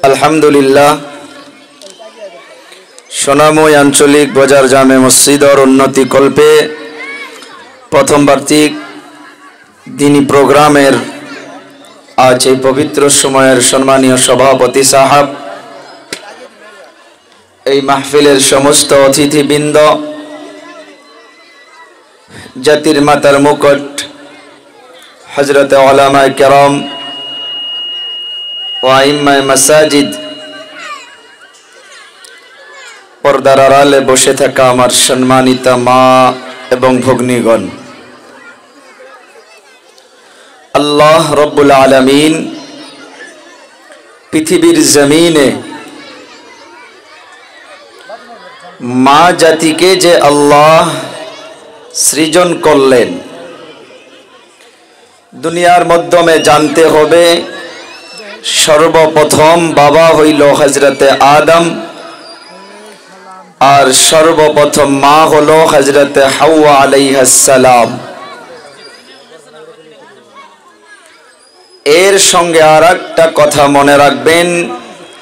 আলহামদুলিল্লাহ সোনাময় আঞ্চলিক বাজার জামে মসজিদর উন্নতি কল্পে প্রথম বার্ষিক দিনী প্রোগ্রামের আজ এই পবিত্র সময়ের সম্মানীয় সভাপতি সাহেব, এই মাহফিলের সমস্ত অতিথিবৃন্দ, জাতির মাতার মুকুট হযরত উলামায়ে কেরাম ও আইম্মায়ে মাসাজিদ, পর্দার আড়ালে বসে থাকা আমার সম্মানিত মা এবং ভগ্নীগণ, আল্লাহ রব্বুল আলামিন পৃথিবীর জমিনে মা জাতিকে যে আল্লাহ সৃজন করলেন, দুনিয়ার মাধ্যমে জানতে হবে সর্বপ্রথম বাবা হইল হযরতে আদম আর সর্বপ্রথম মা হলো হযরতে হাওয়া আলাইহিস সালাম। এর সঙ্গে আরেকটা কথা মনে রাখবেন,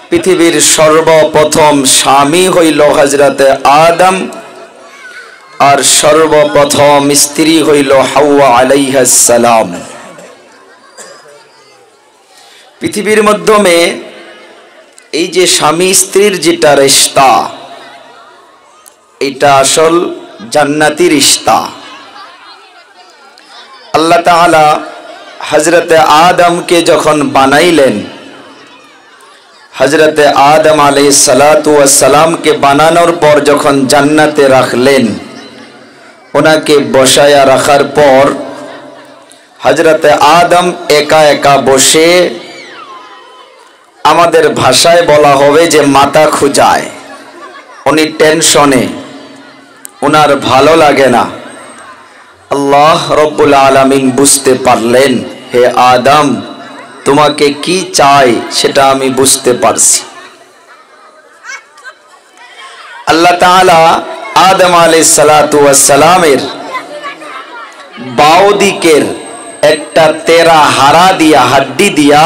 পৃথিবীর সর্বপ্রথম স্বামী হইল হযরতে আদম আর সর্বপ্রথম স্ত্রী হইল হাওয়া আলাইহিস সালাম। পৃথিবীর মাধ্যমে এই যে স্বামী স্ত্রীর যেটা রিশতা, এটা আসল জান্নাতি রিশতা। আল্লাহ তাআলা হযরতে আদমকে যখন বানাইলেন, হযরতে আদম আলাইহিস সালাতু ওয়াস সালামকে বানানোর পর যখন জান্নাতে রাখলেন, ওনাকে বসায়া রাখার পর হযরতে আদম একা একা বসে, আমাদের ভাষায় বলা হবে যে মাথা খুঁজায়, উনি টেনশনে, ওনার ভালো লাগে না। আল্লাহ রব্বুল আলামিন বুঝতে পারলেন, হে আদম, তোমাকে কি চাই সেটা আমি বুঝতে পারছি। আল্লাহ তাআলা আদম আলাইহিস সালাতু ওয়াস সালামের বাও দিকের একটা তেরা হাড়া দিয়া, হাড্ডি দিয়া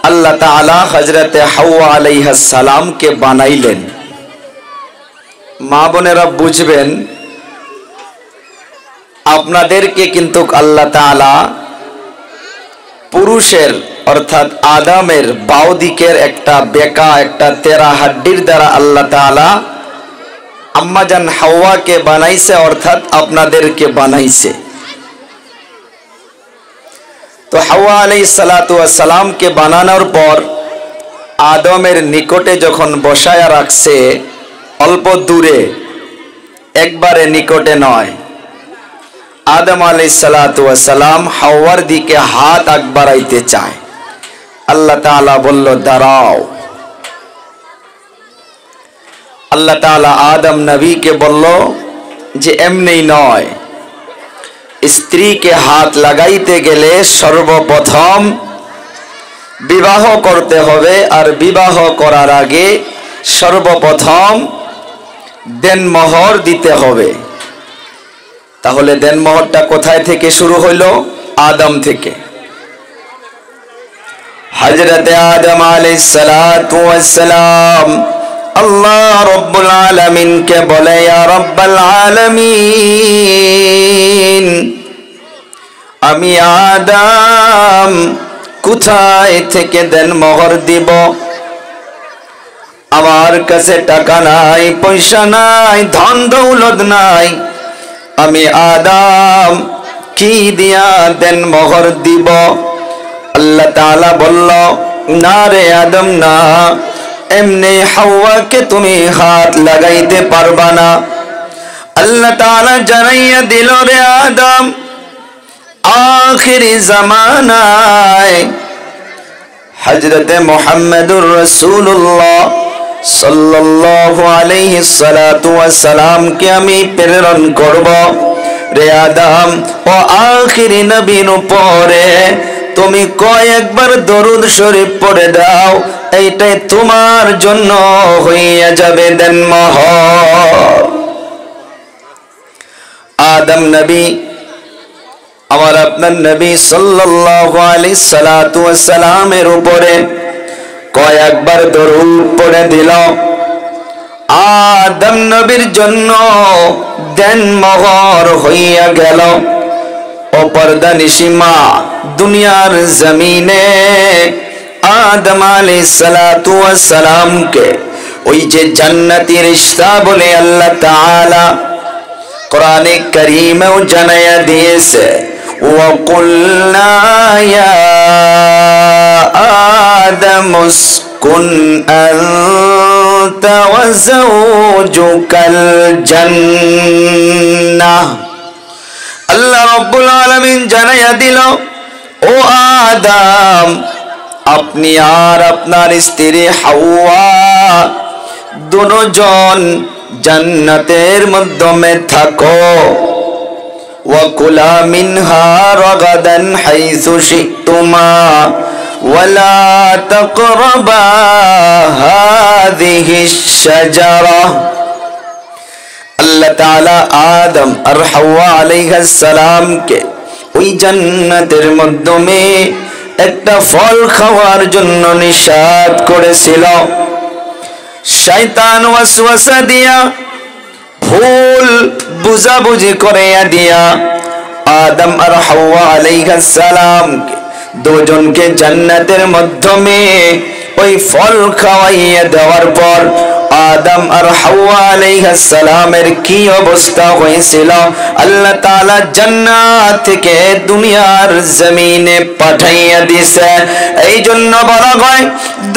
আল্লাহ তাআলা হযরতে হাওয়া আলাইহিস সালামকে বানাইলেন। মা বোনেরা বুঝবেন, আপনাদেরকে কিন্তু আল্লাহ তাআলা পুরুষের অর্থাৎ আদমের বাও দিকের একটা বেকা, একটা তেরা হাড্ডির দ্বারা আল্লাহ তাআলা আম্মাজান হাওয়াকে বানাইছে, অর্থাৎ আপনাদেরকে বানাইছে। তো হাওয়া আলাইহিস সালাতু ওয়াস সালামকে বানানোর পর আদমের নিকটে যখন বসায়া রাখছে, অল্প দূরে, একবারে নিকটে নয়, আদম আলাইহিস সালাতু ওয়াস সালাম হাওয়ার দিকে হাত আগ বাড়াইতে চায়। আল্লাহ তাআলা বলল, দাঁড়াও। আল্লাহ তাআলা আদম নবীকে বলল যে এমনি নয়, স্ত্রীকে হাত লাগাইতে গেলে সর্বপ্রথম বিবাহ করতে হবে, আর বিবাহ করার আগে সর্বপ্রথম দেনমোহর দিতে হবে। তাহলে দেনমোহরটা কোথায় থেকে শুরু হইল? আদম থেকে। হযরতে আদম আলাইহিস সালাতু ওয়াস সালাম আল্লাহ রব্বুল আলামিন কে বলে, ইয়া রব্বাল আলামিন, আমি আদম কোথায় থেকে দেনমোহর দিব? আমার কাছে টাকা নাই, পয়সা নাই, ধন দৌলত নাই, আমি আদম কি দিয়া দেনমোহর দিব? আল্লাহ তাআলা বলল, না রে আদম, না, এমনি হাওয়াকে তুমি হাত লাগাইতে পারবা না। আল্লাহ তাআলা জানাইয়া দিল, রে আদম, আখিরি জামানায় হযরতে মুহাম্মদুর রাসূলুল্লাহ সাল্লাল্লাহু আলাইহি সাল্লাতু ওয়াস সালামকে আমি প্রেরণ করব। রে আদম, ও আখিরি নবীর উপরে তুমি কয়েকবার দরুদ শরীফ পড়ে দাও, এইটাই তোমার জন্য হইয়া যাবে দেনমোহর। আদম নবী, আমার আপনার নবী সাল্লাল্লাহু আলাইহি সাল্লাতু ওয়াস সালামের উপরে কয়েকবার দরুদ পড়ে দিল। আদম নবীর জন্য দেনমোহর হইয়া গেল। ও পর্দানিশী মা, দুনিয়ার জমিনে আদম আলাইহিস সালাতু ওয়াস সালামকে ওই যে জান্নাতি রিশতা বলে আল্লাহ তাআলা কোরআনে কারীমেও জানায়া দিয়েছে, ওয়া কুলনা ইয়া আদম উসকুন আনতা ওয়া যাওজুকাল জান্নাহ। আল্লাহ রাব্বুল আলামিন জানায়া দিল, ও আদম, আপনি আর আপনার স্ত্রী হাওয়া দুজন জান্নাতের মধ্যে থাকো। ওয়া কুলা মিনহা রাগাদান হাইসু শিতুমা ওয়ালা তাকরাবা হাযিহিশ শাজারা। আল্লাহ তাআলা আদম আর হাওয়া আলাইহিস সালামকে ওই জান্নাতের মধ্যে একটা ফল খাওয়ার জন্য নিষেধ করেছিল। শয়তান ওয়াসওয়াসা দিয়া, ভুল বুঝাবুঝি করে দিয়া আদম আর হাওয়া আলাইহিস সালামকে দুজনকে জান্নাতের মধ্যে ওই ফল খাওয়াইয়া দেওয়ার পর আদম আর হাওয়া আলাইহিস সালামের কি অবস্থা হয়েছিল আল্লাহ তাআলা জান্নাত থেকে দুনিয়ার জমিনে পাঠাইয়া দিয়েছে। এই জন্য বলা হয়,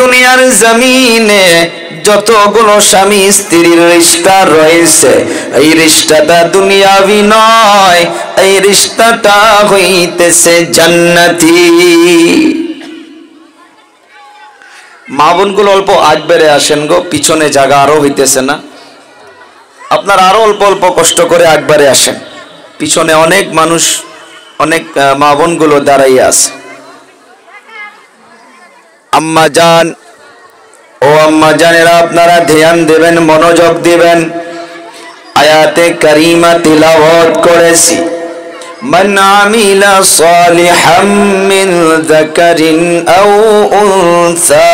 দুনিয়ার জমিনে যতগুলো স্বামী স্ত্রীর রিশতা রয়েছে, এই রিশতাটা দুনিয়াবি নয়, এই রিশতাটা হইতেছে জান্নাতি। মা বোনগুলো অল্প আগ বেড়ে আসেন গো, পিছনে জায়গা আরো হইতেছে না। আপনার আরো অল্প অল্প কষ্ট করে আগ বেড়ে আসেন, পিছনে অনেক মানুষ, অনেক মা বোনগুলো দাঁড়াইয়া আছে। আম্মা জান, ও আম্মা জানেরা, আপনারা ধ্যান দেবেন, মনোযোগ দিবেন। আয়াতে কারিমা তিলাওয়াত করেছি, মান আমিলা সালিহাম মিন যাকারিন আও উনসা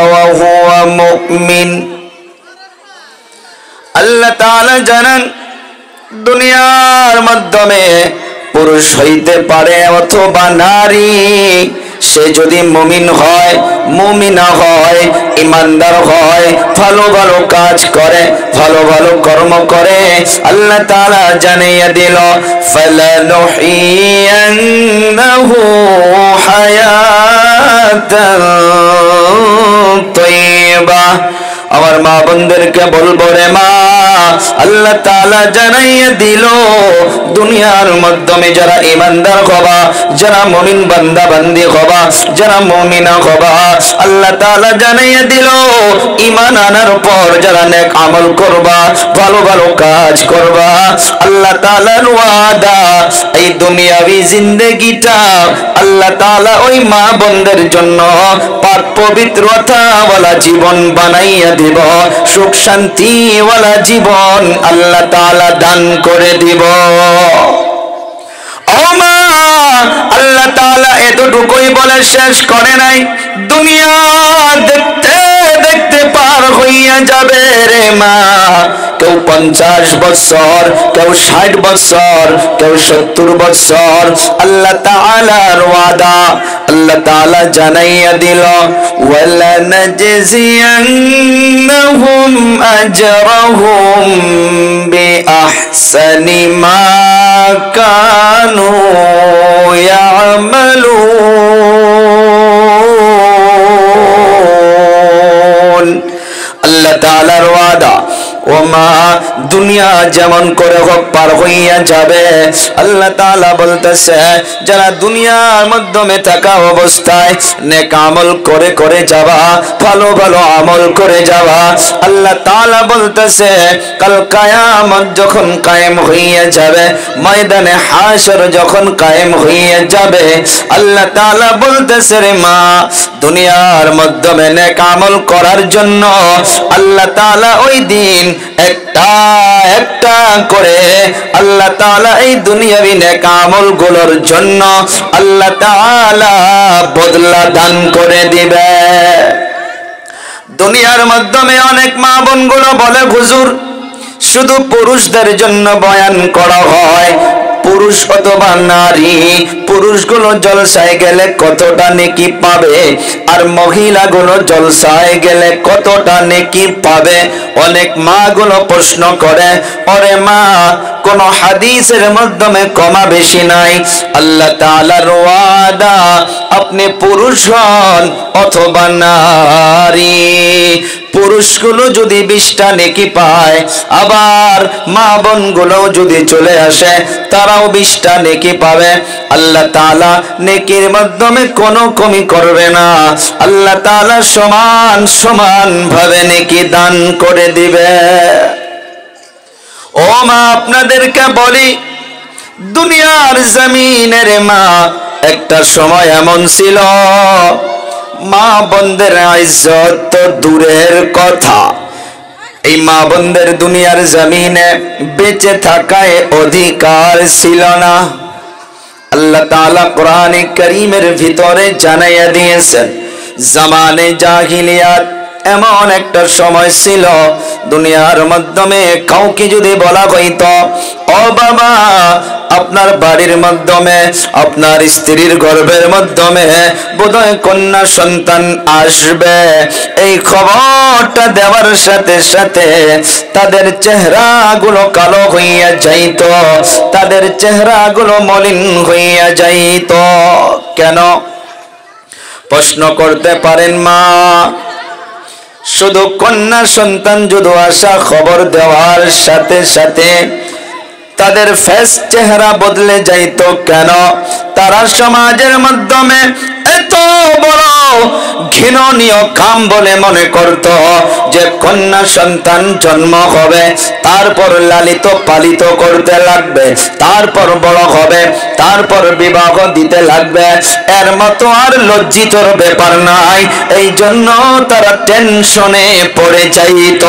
ওয়া হুয়া মুমিন। আল্লাহ তাআলা জানেন দুনিয়ার মাধ্যমে পুরুষ হইতে পারে অথবা নারী, সে যদি মুমিন হয়, মুমিনা হয়, ইমানদার হয়, ভালো ভালো কাজ করে, ভালো ভালো কর্ম করে, আল্লাহ তাআলা জানিয়ে দিল, ফালানুহিয়ান্নাহু হায়াতান তাইয়্যিবা। আমার মা বোনদেরকে বলবো, রে মা, আল্লাহ তাআলা জানাইয়া দিল দুনিয়ার মাধ্যমে যারা ইমানদার হবা, যারা মুমিন বান্দা বান্দি হবা, যারা মুমিনা হবা, আল্লাহ তাআলা জানাইয়া দিল ঈমান আনার পর যারা নেক আমল করবা, ভালো ভালো কাজ করবা, আল্লাহ তাআলার ওয়াদা এই দুনিয়াবি জিন্দেগিটা আল্লাহ তাআলা ওই মা বোনদের জন্য পাক পবিত্রতা ওয়ালা জীবন বানাইয়া দিব, সুখ শান্তি ওয়ালা জীবন আল্লাহ তাআলা দান করে দিব। ও মা, আল্লাহ তাআলা এতটুকুই বলে শেষ করে নাই, দুনিয়া দেখতে দেখতে পার হইয়া যাবে রে মা। কেউ 50 বছর, কেউ 60 বছর, কেউ 70 বছর। আল্লাহ তাআলার ওয়াদা আল্লাহ তাআলা জানাইয়া দিল, ওয়ালা নাজজিয়ান্নাহুম আজরাহুম বিআহসানি মা কানু ইয়ামালুন। আল্লাহ তাআলার ওয়াদা, ও মা, দুনিয়া যেমন করে হোক পার হইয়া যাবে। আল্লাহ তাআলা বলতেছে, যারা দুনিয়ার মাধ্যমে থাকা অবস্থায় নেক আমল করে করে যাবা, ভালো ভালো আমল করে যাবা, আল্লাহ তাআলা বলতেছে কাল কিয়ামত যখন কায়েম হইয়া যাবে, ময়দানে হাশর যখন কায়েম হইয়া যাবে, আল্লাহ তাআলা বলতেছে, রে মা, দুনিয়ার মাধ্যমে নেক আমল করার জন্য আল্লাহ তাআলা ওই দিন একটা একটা করে আল্লাহ তাআলা এই দুনিয়াবি নেক আমলগুলোর জন্য আল্লাহ তাআলা বদলা দান করে দিবে। দুনিয়ার মাধ্যমে অনেক মা বোনগুলো বলে হুজুর শুধু পুরুষদের জন্য বয়ান করা হয়, পুরুষ অথবা নারী, পুরুষগুলো জলসায় গেলে কতটা নেকি পাবে আর মহিলাগুলো জলসায় গেলে কতটা নেকি পাবে। অনেক মা গুলো প্রশ্ন করে, ওরে মা কোন হাদিসের মাধ্যমে কমা বেশি নাই। আল্লাহ তাআলার ওয়াদা, আপনি পুরুষ হন অথবা নারী, পুরুষগুলো যদি 20টা নেকি পায়, আবার মা বোনগুলো যদি চলে আসে তারাও 20টা নেকি পাবে। আল্লাহ তাআলা নেকির মাধ্যমে কোনো কমি করবে না। আল্লাহ তাআলা সমান সমান ভাবে নেকি দান করে দিবে। ও মা, আপনাদেরকে বলি, দুনিয়ার জমিনের মা একটা সময় এমন ছিল, মা বোনদের ইজ্জত তো দূরের কথা, এই মা বোনদের দুনিয়ার জমিনে বেঁচে থাকায় অধিকার ছিল না। আল্লাহ তাআলা কোরআনে কারীমের ভিতরে জানাইয়া দিয়েছেন, জামানে জাহিলিয়াত এমন একটা সময় ছিল, দুনিয়ার মাধ্যমে কাউকে যদি বলা হইতো, ও বাবা আপনার বাড়ির মাধ্যমে আপনার স্ত্রীর গর্ভের মাধ্যমে বোধহয় কন্যা সন্তান আসবে, এই খবরটা দেওয়ার সাথে সাথে তাদের চেহারাগুলো কালো হইয়া যাইত, তাদের চেহারাগুলো মলিন হইয়া যাইত। কেন? প্রশ্ন করতে পারেন মা, শুধু কন্যা সন্তান যদি আসা খবর দেওয়ার সাথে সাথে তাদের ফেস চেহারা বদলে যাইত কেন? তারা সমাজের মাধ্যমে এত বড় ঘৃণনীয় কাম বলে মনে করত যে কন্যা সন্তান জন্ম হবে, তারপর লালিত পালিত করতে লাগবে, তারপর বড় হবে, তারপর বিবাহ দিতে লাগবে, এর মতো আর লজ্জিতর ব্যাপার নাই। এই জন্য তারা টেনশনে পড়ে যাইত।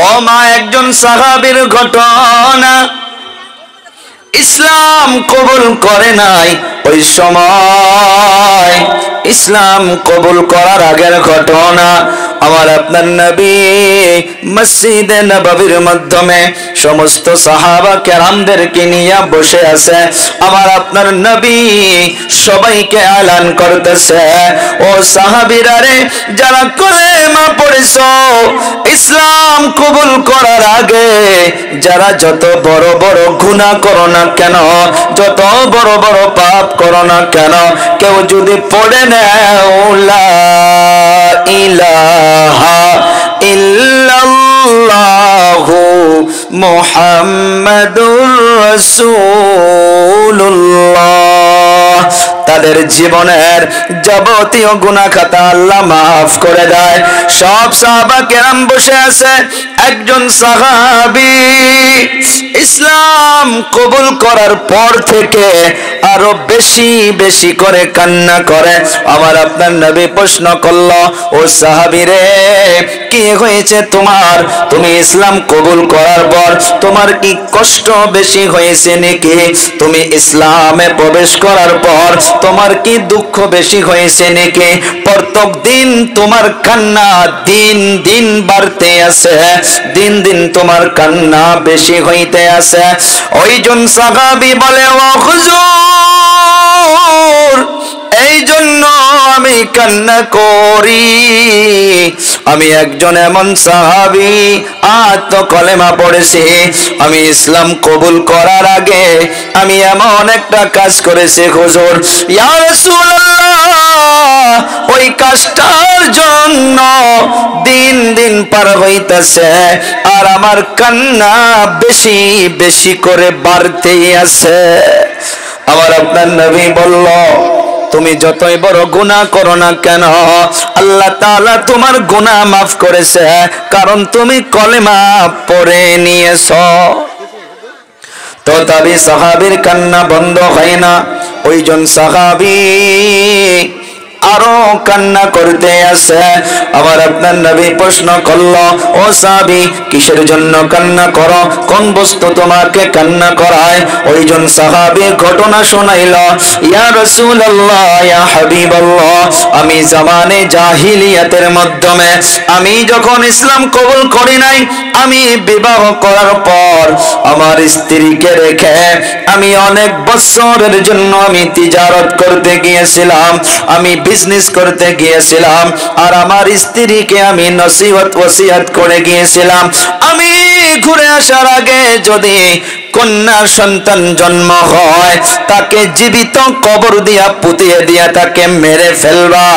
ও মা, একজন সাহাবীর ঘটনা, ইসলাম কবুল করে নাই ওই সময়, ইসলাম কবুল করার আগের ঘটনা। আমার আপনার নবী মসজিদে নববীর মাধ্যমে সমস্ত সাহাবা কেরামদেরকে নিয়ে বসে আছে। আমার আপনার নবী সবাইকে এলান করতেছে, ও সাহাবীরা রে, যারা কলেমা পড়েছো, ইসলাম কবুল করার আগে যারা যত বড় বড় গুনাহ করো না কেন, যত বড় বড় পাপ করো না কেন, কেউ যদি পড়ে নেও লা ইলাহা ইল্লাল্লাহু মুহাম্মাদুর রাসূলুল্লাহ, তাদের জীবনের যাবতীয় গুনাহ খাতা আল্লাহ মাফ করে দেয়। সব সাহাবা কেরাম বসে আছে, একজন সাহাবী ইসলাম কবুল করার পর থেকে আরো বেশি বেশি করে কান্না করে। আমার আপনার নবী প্রশ্ন করলো, ও সাহাবী রে, কি হয়েছে তোমার? তুমি ইসলাম কবুল করার পর তোমার কি কষ্ট বেশি হয়েছে নাকি? তুমি ইসলামে প্রবেশ করার পর তোমার কি দুঃখ বেশি হয়েছে নাকি? প্রত্যেক দিন তোমার কান্না দিন দিন বাড়তে আছে, দিন দিন তোমার কান্না বেশি হইতে আছে। ওইজন সাহাবী বলে, ও হুজুর, এই জন্য আমি কান্না করি, আমি একজন এমন সাহাবী, আজ তো কলেমা পড়েছি, আমি ইসলাম কবুল করার আগে আমি এমন একটা কাজ করেছি হুজুর, ইয়া রাসূলুল্লাহ, ওই কাজটার জন্য দিন দিন পার হইতেছে আর আমার কান্না বেশি বেশি করে বাড়তেই আছে। আমার আপনার নবী বলল, তুমি যতই বড় গুনাহ করো না কেন, আল্লাহ তাআলা তোমার গুনাহ মাফ করেছে, কারণ তুমি কলেমা পড়ে নিয়েছো। তো তবে সাহাবীর কান্না বন্ধ হয় না। ওইজন সাহাবী আরো কান্না করতে আছে। আবার আপনার নবী প্রশ্ন করলো, ও সাহাবী, কিসের জন্য কান্না করো? কোন বস্তু তোমাকে কান্না করায়? ওইজন সাহাবী ঘটনা শোনাইল, ইয়া রাসূলুল্লাহ, ইয়া হাবিবাল্লাহ, আমি জামানে জাহিলিয়াতের মাধ্যমে, আমি যখন ইসলাম কবুল করি নাই, আমি বিবাহ করার পর আমার স্ত্রীকে রেখে আমি অনেক বছরের জন্য আমি তিজারত করতে গিয়েছিলাম, আমি বিজনেস করতে গিয়েছিলাম, আর আমার স্ত্রীকে আমি নসিহত ওসিয়ত করে গিয়েছিলাম, আমি ঘুরে আসার আগে যদি কন্যা সন্তান জন্ম হয় তাকে জীবিত কবর দিয়া পুঁতিয়ে দিয়া তাকে মেরে ফেলবা,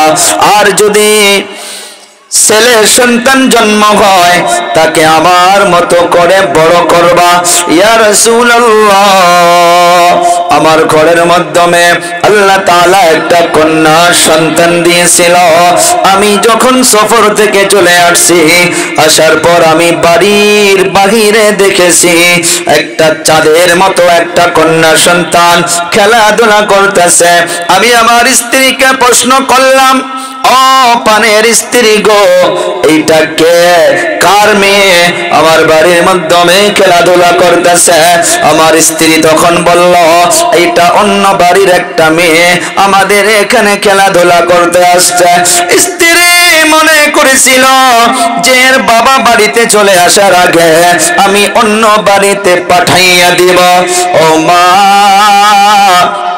আর যদি ছেলে সন্তান জন্ম হয় তাকে আমার মতো করে বড় করবা। ইয়া রাসূলুল্লাহ, আমার ঘরের মাধ্যমে আল্লাহ তাআলা একটা কন্যা সন্তান দিয়েছিল। আমি যখন সফর থেকে চলে আসছি, আসার পর আমি বাড়ির বাহিরে দেখেছি একটা চাঁদের মতো একটা কন্যা সন্তান খেলাধুলা করতেছে। আমি আমার স্ত্রীকে প্রশ্ন করলাম, ও পানের স্ত্রী গো, এইটা কে, কার মেয়ে আমার বাড়ির মাধ্যমে খেলাধুলা করতেছে? আমার স্ত্রী তখন বলল, এইটা অন্য বাড়ির একটা মেয়ে আমাদের এখানে খেলাধুলা করতে আসছে। স্ত্রী মনে করেছিল যে এর বাবা বাড়িতে চলে আসার আগে আমি অন্য বাড়িতে পাঠাইয়া দিব। ও মা,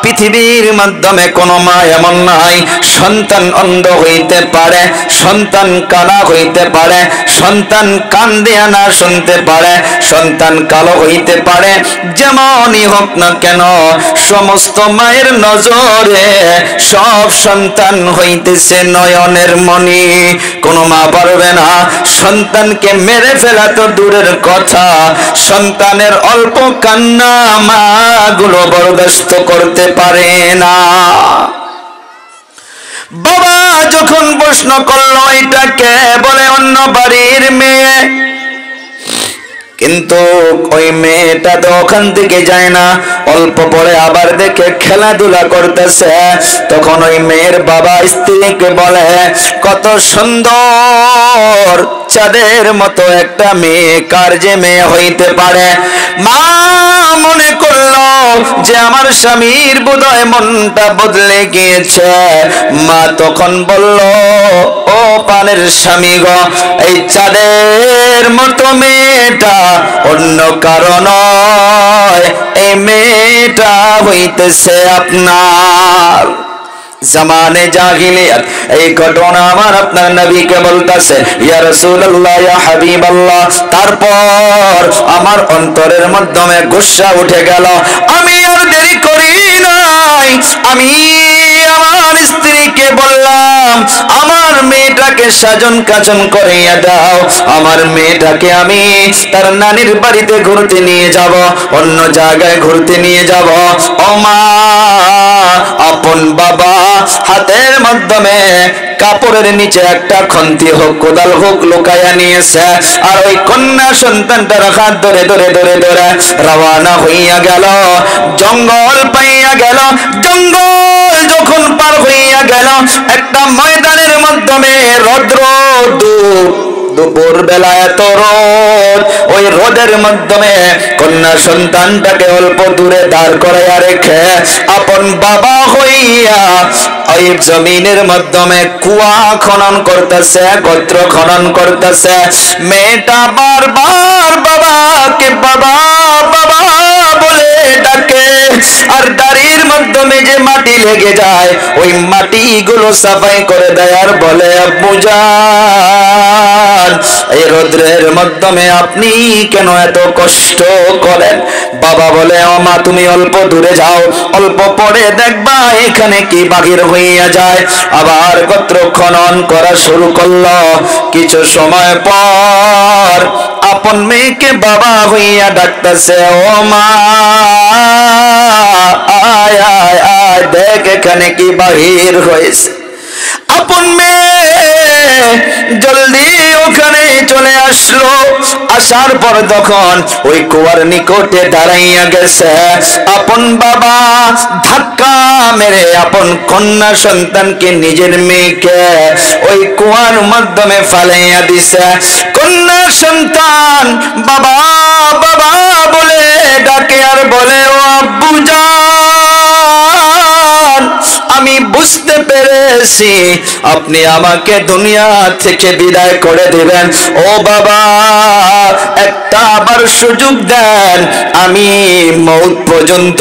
পৃথিবীর মাধ্যমে কোনো মা এমন নাই, সন্তান অন্ধ হইতে পারে, সন্তান কানা হইতে পারে, সন্তান কান দিয়া না শুনতে পারে, সন্তান কালো হইতে পারে, যেমনই হোক না কেন সমস্ত মায়ের নজরে সব সন্তান হইতেছে নয়নের মণি। কোনো মা পারবে না সন্তানকে মেরে ফেলা তো দূরের কথা, সন্তানের অল্প কান্না মা গুলো বরদাস্ত করতে পারে না। বাবা যখন প্রশ্ন করলো এটা কে, বলে অন্য বাড়ির মেয়ে, কিন্তু ওই মেয়েটা তো ওখান থেকে যায় না, অল্প পরে আবার দেখে খেলাধুলা করতেছে। তখন ওই মেয়ের বাবা স্ত্রীকে বলে, কত সুন্দর চাঁদের মতো একটা মেয়ে, কার যে মেয়ে হইতে পারে? মা মনে করলো যে আমার স্বামীর বোধহয় মনটা বদলে গিয়েছে। মা তখন বলল, ও পানের স্বামী গো, এই চাঁদের মতো মেয়েটা অন্য কারণ নয়, এই মেয়েটা হইতেছে আপনার। জামানে জাহিলিয়াত এই ঘটনা আমার আপনার নবীকে বলতেছে, ইয়া রাসূলুল্লাহ, ইয়া হাবিবাল্লাহ। তারপর আমার অন্তরের মাধ্যমে গুসা উঠে গেল, আমি আর দেরি করি নাই, আমি আমার স্ত্রীকে বললাম, আমার মেয়েটাকে সাজন কাজন করিয়া দাও, আমার মেয়েটাকে আমি তার নানির বাড়িতে ঘুরতে নিয়ে যাব, অন্য জায়গায় ঘুরতে নিয়ে যাব। ও মা, আপন বাবা হাতের মাধ্যমে কাপড়ের নিচে একটা খন্তি হোক কোদাল হোক লুকাইয়া নিয়েছে, আর ওই কন্যা সন্তানটার হাত ধরে ধরে ধরে ধরে রওনা হইয়া গেল, জঙ্গল পাইয়া গেল। জঙ্গল যখন পার হইয়া গেল, একটা ময়দানের মাধ্যমে রৌদ্র দুপুর বেলা এত রোদ, ওই রোদের মাধ্যমে কন্যা সন্তানটাকে অল্প দূরে দাঁড় করাইয়া রেখে আপন বাবা হইয়া ওই জমিনের মাধ্যমে কুয়া খনন করতেছে, গোত্র খনন করতেছে। মেয়েটা বারবার বাবাকে বাবা বাবা বলে ডাকে, আর দাড়ির মাধ্যমে যে মাটি লেগে যায় ওই মাটিগুলো সাফাই করে দেয়, আর বলে, আব্বু জান, এই রৌদ্রের মাধ্যমে আপনি কেন এত কষ্ট করেন? বাবা বলে, ও মা, তুমি অল্প দূরে যাও, অল্প পরে দেখবা এখানে কি বাহির হইয়া যায়। আবার গোত্র খনন করা শুরু করলো। কিছু সময় পর আপন মেয়েকে বাবা হইয়া ডাকতেছে, ও মা, আয় আয় আয়, দেখ এখানে কি বাহির হয়েছে। আপন মেয়ে জলদি ওখানে চলে আসলো। আসার পর তখন ওই কুয়ার নিকটে দাঁড়াইয়া গেছে। আপন বাবা ধাক্কা মেরে আপন কন্যা সন্তানকে, নিজের মেয়েকে ওই কুয়ার মাধ্যমে ফালাইয়া দিছে। কন্যা সন্তান বাবা বাবা বলে ডাকে আর বলে, ও আব্বুজান, আমি বুঝতে পেরেছি আপনি আমাকে দুনিয়া থেকে বিদায় করে দিবেন। ও বাবা, একটা আবার সুযোগ দেন, আমি মৌত পর্যন্ত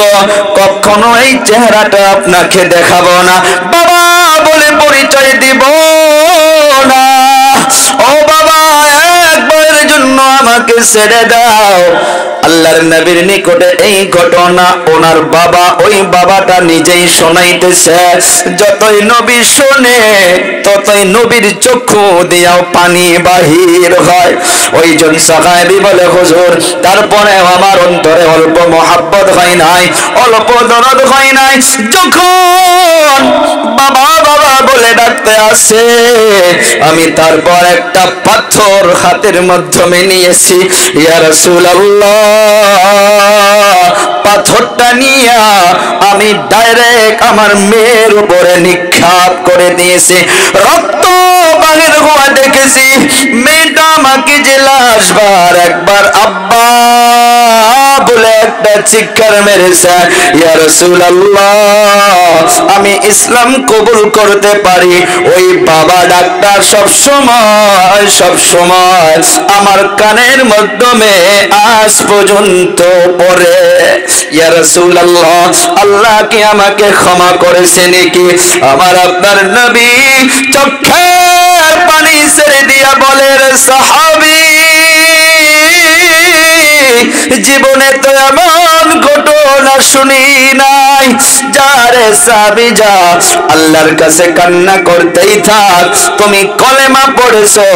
কখনো এই চেহারাটা আপনাকে দেখাবো না। বাবা বলে পরিচয় দিব না। ও বাবা, একবারের জন্য আমাকে ছেড়ে দাও। আল্লাহর নবীর নিকটে এই ঘটনা ওনার বাবা, ওই বাবাটা নিজেই শোনাইতেছে। যতই নবী শোনে ততই নবীর চক্ষু দিয়াও পানি বাহির হয়। ওইজন সাহাবী বলে, হুজুর, তারপরে আমার অন্তরে অল্প মহাব্বত হয় নাই, অল্প দরদ হয় নাই। যখন বাবা বাবা বলে ডাকতে আসে, আমি তারপর একটা পাথর হাতের মাধ্যমে নিয়েছি। ইয়া রাসূলুল্লাহ, পাথরটা নিয়া আমি ডাইরেক্ট আমার মেয়ের উপরে নিক্ষেপ করে দিয়েছি। রক্ত বাহির হওয়া দেখেছি। মেয়েটা আমাকে যে লাশবার একবার আব্বা বলে একটা চিৎকার মেরেছে। ইয়া রাসূলুল্লাহ, আমি ইসলাম কবুল করতে পারি। ওই বাবা ডাক্তার সব সময় আমার কানের মাধ্যমে আজ পর্যন্ত পড়ে, ইয়া রাসূলুল্লাহ, আল্লাহ কি আমাকে ক্ষমা করেছে নাকি? আমার আপনার নবী চোখের পানি ছেড়ে দিয়া বলে, রে সাহাবী, জীবনে তো এমন ঘটনা শুনি নাই। যারে সাহাবী যা, আল্লাহর কাছে কান্না করতেই থাক। তুমি কলেমা পড়েছো,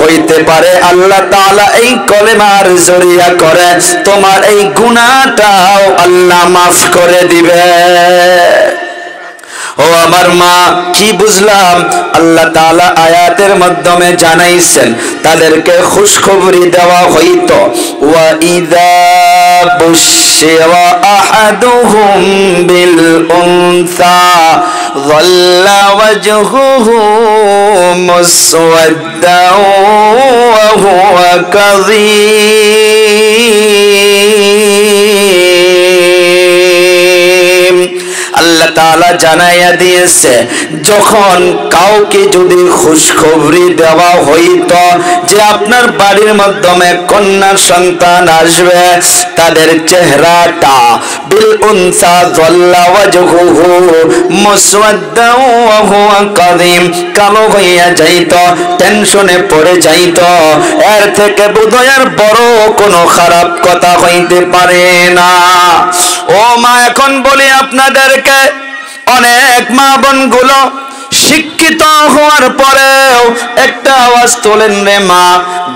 হইতে পারে আল্লাহ তাআলা এই কলেমার জরিয়া করে তোমার এই গুনাহটাও আল্লাহ মাফ করে দিবে। ও আমার মা, কি বুঝলাম? আল্লাহ তাআলা আয়াতের মাধ্যমে জানাইছেন তাদেরকে খুশখবরি দেওয়া হইতো। ওয়া ইযা বুশিরা আহাদুহুম বিল উনসা যাল্লা ওয়াজহুহু মুসওয়াদ্দাও ওয়া হুয়া কাযীম। আল্লাহ তাআলা জানাইয়া দিয়েছে, যখন কাউকে যদি খুশখবরি দেওয়া হইতো যে আপনার বাড়ির মাধ্যমে কন্যা সন্তান আসবে, তাদের চেহারাটা বিল উনসা যাল্লা ওয়াজহুহু মুসওয়াদ্দাও ওয়া হুয়া কাযীম, কালো হইয়া যাইত, টেনশনে পড়ে যাইত। এর থেকে বোধহয় বড় কোনো খারাপ কথা হইতে পারে না। ও মা, এখন বলি আপনাদেরকে, অনেক মা বোনগুলো শিক্ষিত হওয়ার পরেও একটা আওয়াজ তোলেন রে মা,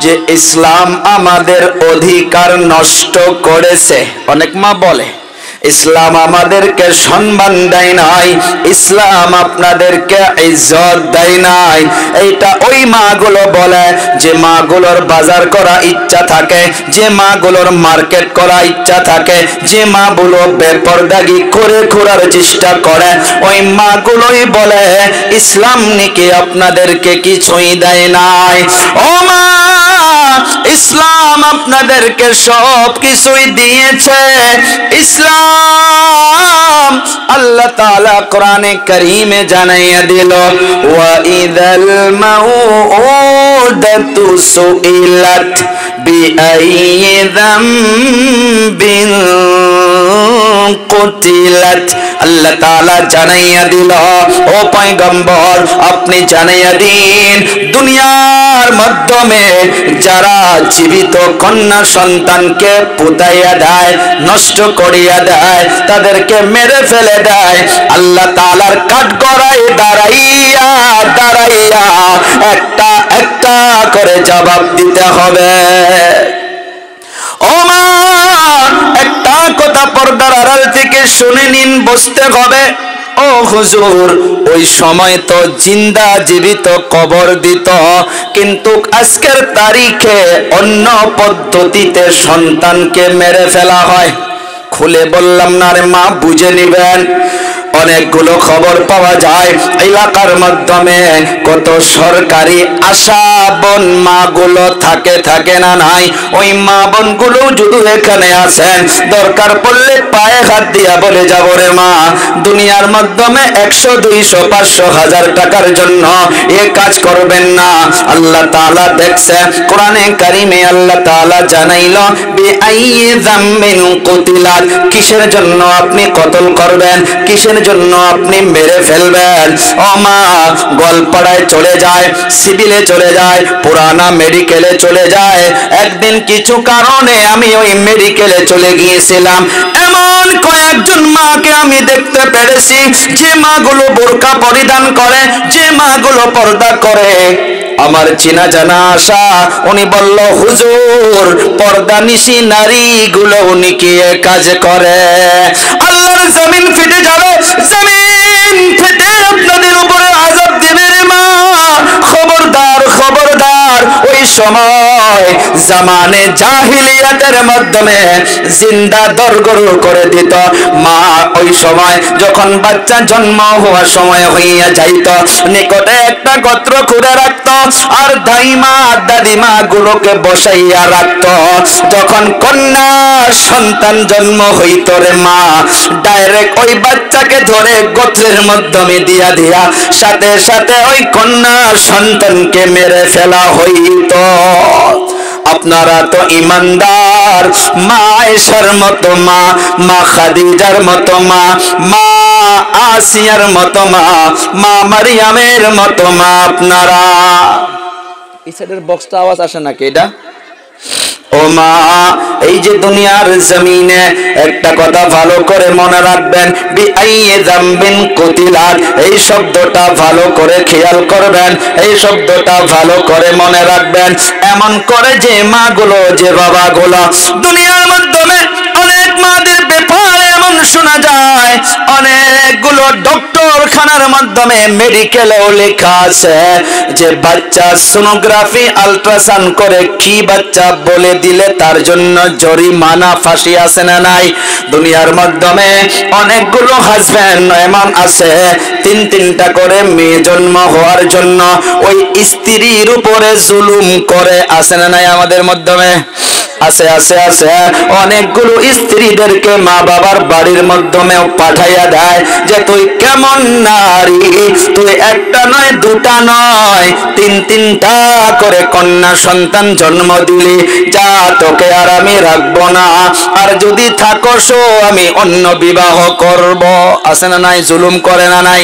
যে ইসলাম আমাদের অধিকার নষ্ট করেছে। অনেক মা বলে ইসলাম আমাদেরকে সম্মান দেয় নাই, ইসলাম আপনাদেরকে ইজ্জত দেয় নাই। এইটা ওই মাগুলো বলে যে মাগুলোর বাজার করা ইচ্ছা থাকে, যে মাগুলোর মার্কেট করা ইচ্ছা থাকে, যে মাগুলো বেপরদাগি করে ঘোরার চেষ্টা করে, ওই মাগুলোই বলে ইসলাম নাকি আপনাদেরকে কিছুই দেয় নাই। ও মা, ইসলাম আপনাদেরকে সব কিছুই দিয়েছে। ইসলাম আল্লাহ তাআলা কোরআনে কারীমে জানাইয়া দিল, ওয়া ইযাল মাউউদাতু সুইলাত বিআইয়ি যামবিন কুতিলাত। আল্লাহ তাআলা জানাইয়া দিল, ও পয়গম্বর, আপনি জানাইয়া দিন, দুনিয়ার মাধ্যমে যারা জীবিত কন্যা সন্তানকে পুতাইয়া দেয়, নষ্ট করিয়া দেয়, তাদেরকে মেরে ফেলে দেয়, আল্লাহ তাআলার কাঠগড়ায় দাঁড়াইয়া দাঁড়াইয়া একটা একটা করে জবাব দিতে হবে। ও মা, একটা কথা পর্দার আড়াল থেকে শুনে নিন, বুঝতে হবে। ও হুজুর ওই সময় তো জিন্দা জীবিত কবর দিত, কিন্তু আজকের তারিখে অন্য পদ্ধতিতে সন্তানকে মেরে ফেলা হয়। খুলে বললাম না রে মা, বুঝে নিবেন। অনেকগুলো খবর পাওয়া যায় এলাকার মাধ্যমে, কত সরকারি আশা বোন মা গুলো থাকে না নাই, ওই মা বোন গুলো যদি এখানে আছেন, দরকার পড়লে পায়ে হাত দিয়া বলে যাব রে মা, দুনিয়ার মাধ্যমে 100, 200, 500, 1000 টাকার জন্য এ কাজ করবেন না। আল্লাহ তাআলা দেখছে কোরআনে কারিমে আল্লাহ তাআলা জানাইল বিআইয়ি যামবিন কুতিলাত, কিসের জন্য আপনি কতল করবেন, কিসের জন্য আপনি মেরে ফেলবেন। ও মা গোয়ালপাড়ায় চলে যায়, সিভিলে চলে যায়, পুরানা মেডিকেলে চলে যায়। একদিন কিছু কারণে আমি ওই মেডিকেলে চলে গিয়েছিলাম, এমন কয়েকজন মাকে আমি দেখতে পেরেছি যে মাগুলো বোরকা পরিধান করে, যে মাগুলো পর্দা করে। আমার চেনা জানা আশা, উনি বলল হুজুর পর্দা নিশি নারীগুলো উনি কি কাজ করে। আল্লাহর জমিন ফেটে যাবে, জমিন ফেটে আপনাদের উপরে আযাব দেবে রে মা। খবরদার খবরদার। ওই সময় জামানে জাহিলিয়াতের মাধ্যমে জিন্দা দরগরু করে দিত মা। ওই সময় যখন বাচ্চা জন্ম হওয়ার সময় হইয়া যাইত, নিকটে একটা গোত্র করে রাখত আর দাইমা দাদিমা গুলোকে বসাইয়া রাখত। যখন কন্যা সন্তান জন্ম হইত রে মা, ডাইরেক্ট ওই বাচ্চাকে ধরে গোত্রের মাধ্যমে দিয়া সাথে সাথে ওই কন্যা সন্তানকে মেরে ফেলা হইত। আপনারা তো ইমানদার, মা আয়েশার মতো মা, মা খাদিজার মতো মা, মা আসিয়ার মতো মা, মা মারিয়ামের মতো মা। আপনারা এই সাইডের বক্সটা আওয়াজ আসে নাকি এটা? ও মা, এই যে দুনিয়ার জমিনে একটা কথা ভালো করে মনে রাখবেন, বিআইয়ি যামবিন কুতিলাত, এই শব্দটা ভালো করে খেয়াল করবেন, এই শব্দটা ভালো করে মনে রাখবেন। এমন করে যে মাগুলো, যে বাবাগুলো, দুনিয়ার মাধ্যমে অনেক মাদের ব্যাপারে এমন শোনা যায়, অনেকগুলো ডক্টরখানার মাধ্যমে মেডিকেলেও লেখা আছে যে বাচ্চা সোনোগ্রাফি আল্ট্রাসাউন্ড করে কি বাচ্চা বলে দিলে তার জন্য জরিমানা, ফাঁসি আছে না নাই? দুনিয়ার মাধ্যমে অনেকগুলো হাজবেন্ড এমন আছে 3-3টা করে মেয়ে জন্ম হওয়ার জন্য ওই স্ত্রীর উপরে জুলুম করে, আছে না নাই আমাদের মাধ্যমে? আছে আছে আছে। অনেকগুলো স্ত্রীদেরকে মা বাবার বাড়ির মাধ্যমেও পাঠাইয়া দেয় যে তুই কেমন নারী, তুই একটা নয়, দুটা নয়, 3-3টা করে কন্যা সন্তান জন্ম দিলি, যা তোকে আর আমি রাখবো না, আর যদি থাকস আমি অন্য বিবাহ করব। আছে না নাই? জুলুম করে না নাই?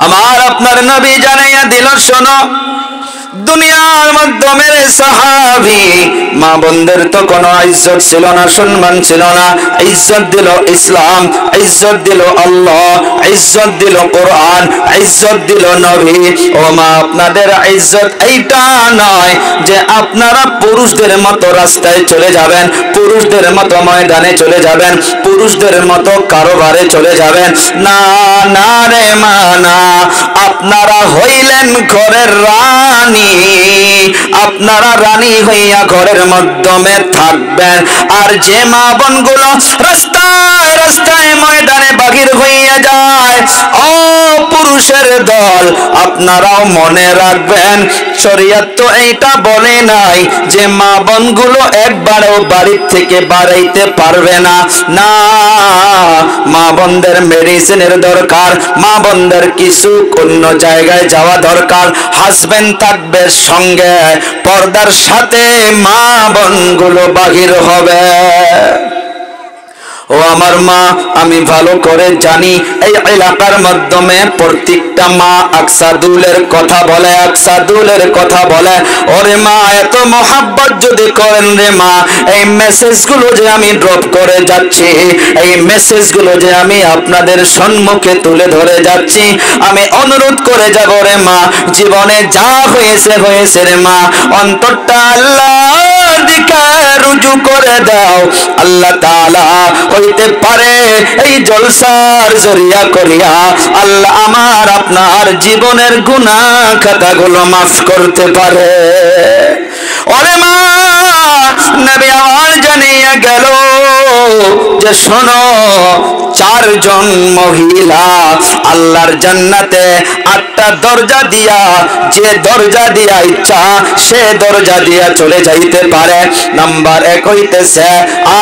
আমার আপনার নবী জানাইয়া দিল, শোনো দুনিয়ার মাধ্যমে সাহাবী মা বোনদের তো কোনো ইজ্জত ছিল না, সম্মান ছিল না। ইজ্জত দিল ইসলাম, ইজ্জত দিল আল্লাহ, ইজ্জত দিল কোরআন, ইজ্জত দিল নবী। ও মা, আপনাদের ইজ্জত এইটা নয় যে আপনারা পুরুষদের মতো রাস্তায় চলে যাবেন, পুরুষদের মতো ময়দানে চলে যাবেন, পুরুষদের মতো কারোবারে চলে যাবেন। না না রে মা, না। আপনারা হইলেন ঘরের রানী, আপনারা রানী হইয়া ঘরের মাধ্যমে থাকবেন। আর যে মা বোনগুলো রাস্তায় রাস্তায় ময়দানে বাহির হইয়া যায়, ও পুরুষের দল, আপনারাও মনে রাখবেন শরীয়ত তো এইটা বলে নাই যে মা বোনগুলো একবারও বাড়ির থেকে বাড়াইতে পারবে না। না, মা বোনদের মেডিসিনের দরকার, মা বোনদের কিছু অন্য জায়গায় যাওয়া দরকার, হাজবেন্ড থাকবে সঙ্গে, পর্দার সাথে মা বোনগুলো বাহির হবে। ও আমার মা, আমি ভালো করে জানি এই এলাকার মাধ্যমে প্রত্যেকটা মা আকসাদুলের কথা বলে, আকসাদুলের কথা বলে। ওরে মা, এত মোহাব্বত যদি করেন রে মা, এই মেসেজগুলো যে আমি ড্রপ করে যাচ্ছি, এই মেসেজগুলো যে আমি আপনাদের সম্মুখে তুলে ধরে যাচ্ছি, আমি অনুরোধ করে যাব রে মা, জীবনে যা হয়েছে হয়েছে রে মা, অন্তরটা আল্লাহর দিকে রুজু করে দাও। আল্লাহ তাআলা হইতে পারে এই জলসার জরিয়া করিয়া আল্লাহ আমার আপনার জীবনের গুনাহ খাতাগুলো মাফ করতে পারে। ওরে মা, নবী আমার জানিয়ে গেল যে শোনো, চারজন মহিলা আল্লাহর জান্নাতে 8টা দরজা দিয়া, যে দরজা দিয়া ইচ্ছা সে দরজা দিয়া চলে যাইতে পারে। নাম্বার 1 হইতেছে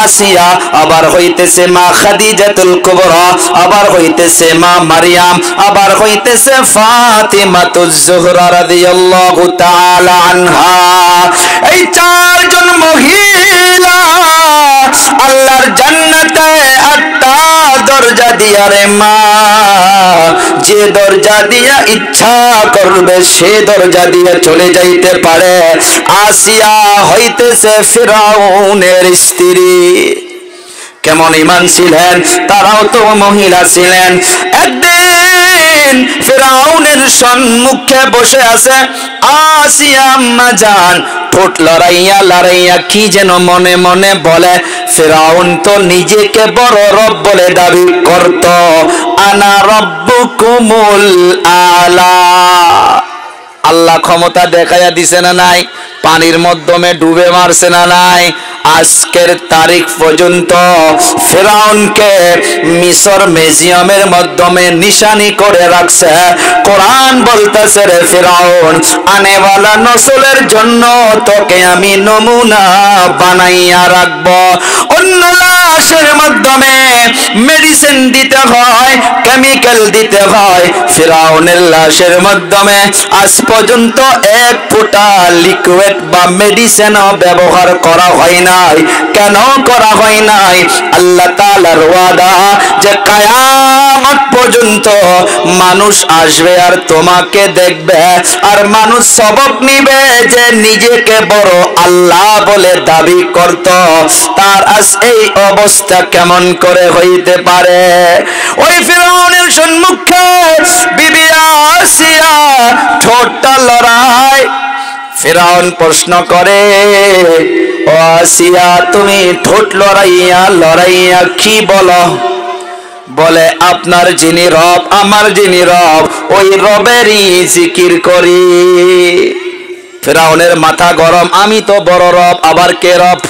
আসিয়া, আবার হইতেছে মা খাদিজাতুল কুবরা, আবার হইতেছে মা মারিয়াম, আবার হইতেছে ফাতিমাতুজ জোহরা রাদিয়াল্লাহু তাআলা আনহা। এই চারজন মহিলা আল্লাহর জান্নাতে 8টা দরজা দিয়া রে মা, যে দরজা দিয়া ইচ্ছা করবে সে দরজা দিয়ে চলে যাইতে পারে। আসিয়া হইতেছে ফিরাউনের স্ত্রী। কেমন ঈমান ছিলেন, তারাও তো মহিলা ছিলেন। একদিন ফিরাউনের সম্মুখে বসে আছে আসিয়া আম্মা জান, ঠোঁট লড়াইয়া লড়াইয়া কি যেন মনে মনে বলে। ফিরাউন তো নিজেকে বড় রব বলে দাবি করত, আনা রব্বুকুমুল আলা। আল্লাহ ক্ষমতা দেখাইয়া দিছে না নাই? পানির মাধ্যমে ডুবে মারছে না নাই? আজকের তারিখ পর্যন্ত ফিরাউনকে মিশর মিউজিয়ামের মাধ্যমে নিশানি করে রাখছে। কোরআন বলতেছে রে ফিরাউন, আনেওয়ালা নসলের জন্য তোকে আমি নমুনা বানাইয়া রাখবো। অন্য লাশের মাধ্যমে মেডিসিন দিতে হয়, কেমিক্যাল দিতে হয়, ফিরাউনের লাশের মাধ্যমে আজ পর্যন্ত 1 ফোঁটা লিকুইড বা মেডিসিনও ব্যবহার করা হয় নাই। কেন করা হয় নাই? আল্লাহ তাআলার ওয়াদা যে কিয়ামত পর্যন্ত মানুষ আসবে আর তোমাকে দেখবে, আর মানুষ সবক নিবে যে নিজেকে বড় আল্লাহ বলে দাবি করত, তার আজ এই অবস্থা কেমন করে হইতে পারে? ওই ফিরাউনের সম্মুখে বিবি আসিয়া ঠোঁটটা লড়াই। ফিরাউন প্রশ্ন করে, ও আসিয়া তুমি ঠোঁট লড়াইয়া লড়াইয়া কি বলো? বলে আপনার যিনি রব, আমার যিনি রব, ওই রবেরই জিকির করি। ফিরাউনের মাথা গরম, আমি তো বড় রব, আবার কে রব?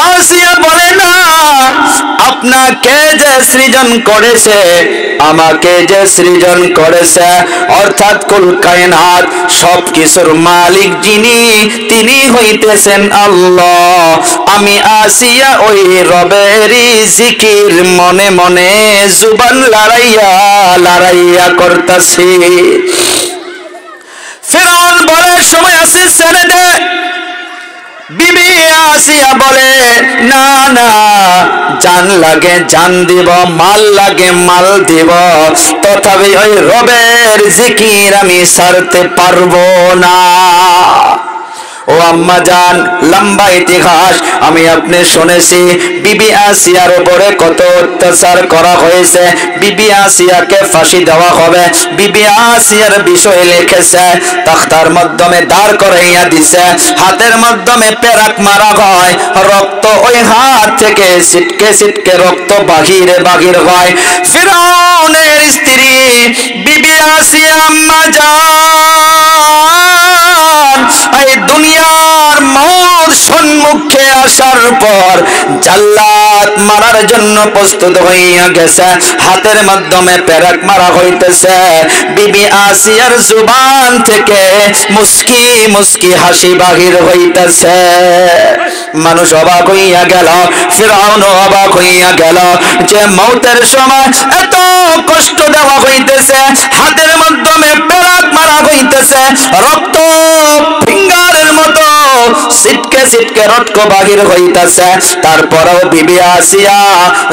আসিয়া বলে না, আপনাকে যে সৃজন করেছে, আমাকে যে সৃজন করেছে, অর্থাৎ কুল কায়নাত সবকিছুর মালিক যিনি, তিনি হইতেছেন আল্লাহ। আমি আসিয়া ওই রবেরই জিকির মনে মনে জুবান লড়াইয়া লড়াইয়া করতেছি। ফিরাউন বলে সময় আছে ছেড়ে দে। বিবি আসিয়া বলে না না, জান লাগে জান দিব, মাল লাগে মাল দিব, তথাপি ওই রবের জিকির আমি ছাড়তে পারবো না। ও আম্মা জান, লম্বা ইতিহাস আমি আপনি শুনেছি বিবি আসিয়ার উপরে কত অত্যাচার করা হয়েছে। বিবি আসিয়াকে ফাঁসি দেওয়া হবে, বিবি আসিয়ার বিষয় লিখেছে, তখতার মাধ্যমে দাঁড় করাইয়া দিছে, হাতের মাধ্যমে পেরাক মারা হয়, রক্ত ওই হাত থেকে ছিটকে ছিটকে রক্ত বাহিরে বাহির হয়। ফিরাউনের স্ত্রী বিবি আসিয়া আম্মা জান এই দুনিয়ার মৌত সম্মুখে আসার পর জাল্লাত মারার জন্য প্রস্তুত হইয়া গেছে, হাতের মাধ্যমে পেরাক মারা হইতেছে। বিবি আসিয়ার জুবান থেকে মুস্কি মুস্কি হাসি বাহির হইতেছে। মানুষ অবাক হইয়া গেল, ফিরাউন অবাক হইয়া গেল যে মৌতের সময় এত কষ্ট দেওয়া হইতেছে, হাতের মাধ্যমে পেরাক মারা হইতেছে, রক্ত ফিঙ্গারের মতো ছিটকে ছিটকে রক্ত বাহির হইতেছে, তারপরেও বিবি আসিয়া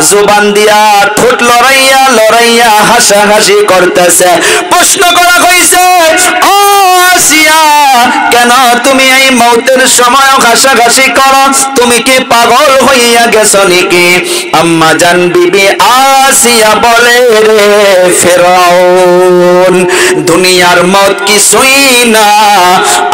জুবান দিয়া ঠোঁট লড়াইয়া লড়াইয়া হাসাহাসি করতেছে। প্রশ্ন করা হইছে, ও আসিয়া কেন তুমি এই মৌতের সময় হাসাহাসি করো? তুমি কি পাগল হইয়া গেছো নাকি? আম্মা জান বিবি আসিয়া বলে, রে ফিরাউন, দুনিয়ার মত কিছুই না,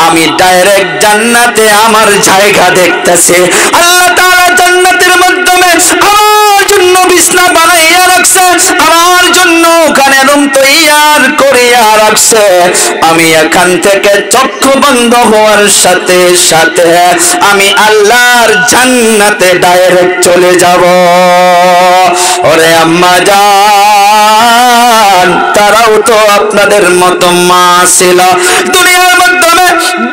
আমি ডাইরেক্ট জান্নাতে আমার জায়গা দেখতেছি। আল্লাহ তাআলা জান্নাতের মাধ্যমে রাখছে, আমার জন্য বিছনা বানাইয়া রাখছে, আমার জন্য ওখানে রুম তৈয়ার করিয়া রাখছে। আমি এখান থেকে চক্ষু বন্ধ হওয়ার সাথে সাথে আমি আল্লাহর জান্নাতে ডাইরেক্ট চলে যাব। ওরে আম্মা জান, তারাও তো আপনাদের মতো মা ছিল। দুনিয়ার মাধ্যমে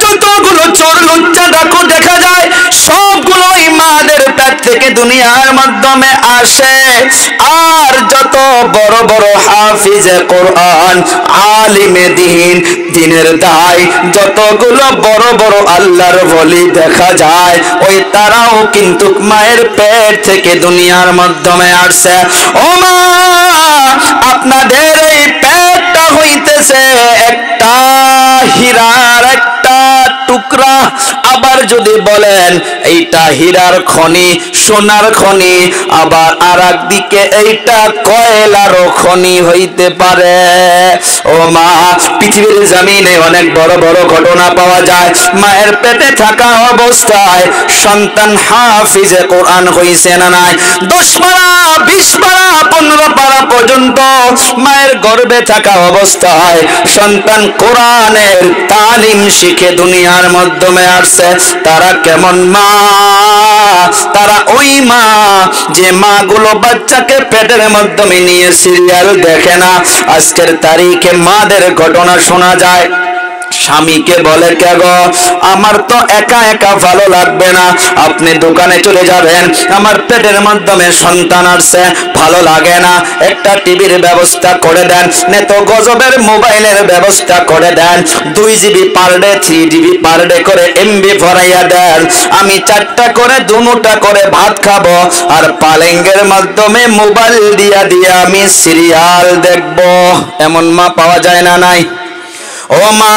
যতগুলো চোর লুচ্চা ডাকু দেখা যায় সবগুলোই মাদের পেট থেকে দুনিয়ার মাধ্যমে আসে। আর যত বড় বড় হাফিজে কোরআন, আলিমে দ্বীন, দ্বীনের দায়, যতগুলো বড় বড় আল্লাহর ওলি দেখা যায় ওই তারাও কিন্তু মায়ের পেট থেকে দুনিয়ার মাধ্যমে আসছে। ও মা, আপনাদের এই পেটটা হইতেছে একটা হীরার একটা টুকরা। আবার যদি বলেন এইটা হীরার খনি, সোনার খনি, আবার আর একদিকে এইটা কয়লার খনি হইতে পারে। ও মা, পৃথিবীর জমিনে অনেক বড় বড় ঘটনা পাওয়া যায়। মায়ের পেটে থাকা অবস্থায় সন্তান হাফিজে কোরআন হইছে না নাই? 10 পারা, 20 পারা, 15 পারা পর্যন্ত মায়ের গর্ভে থাকা অবস্থায় সন্তান কোরআনের তালিম শিখে দুনিয়ার মাধ্যমে আসছে। তারা কেমন মা? তারা ওই মা যে মাগুলো বাচ্চাকে পেটের মাধ্যমে নিয়ে সিরিয়াল দেখে না। আজকের তারিখে মাদের ঘটনা শোনা যায়। স্বামীকে বলে, কে গো, আমার তো একা একা ভালো লাগবে না, আপনি দোকানে চলে যাবেন, আমার পেটের মাধ্যমে সন্তান আসছে, ভালো লাগে না, একটা টিভির ব্যবস্থা করে দেন, নেত গজবের মোবাইলের ব্যবস্থা করে দেন, 2 GB per day, 3 GB per day করে MB ভরাইয়া দেন, আমি 4টা করে 2 মুঠা করে ভাত খাবো, আর পালেঙ্গের মাধ্যমে মোবাইল দিয়া দিয়া আমি সিরিয়াল দেখবো। এমন মা পাওয়া যায় না নাই? ও মা,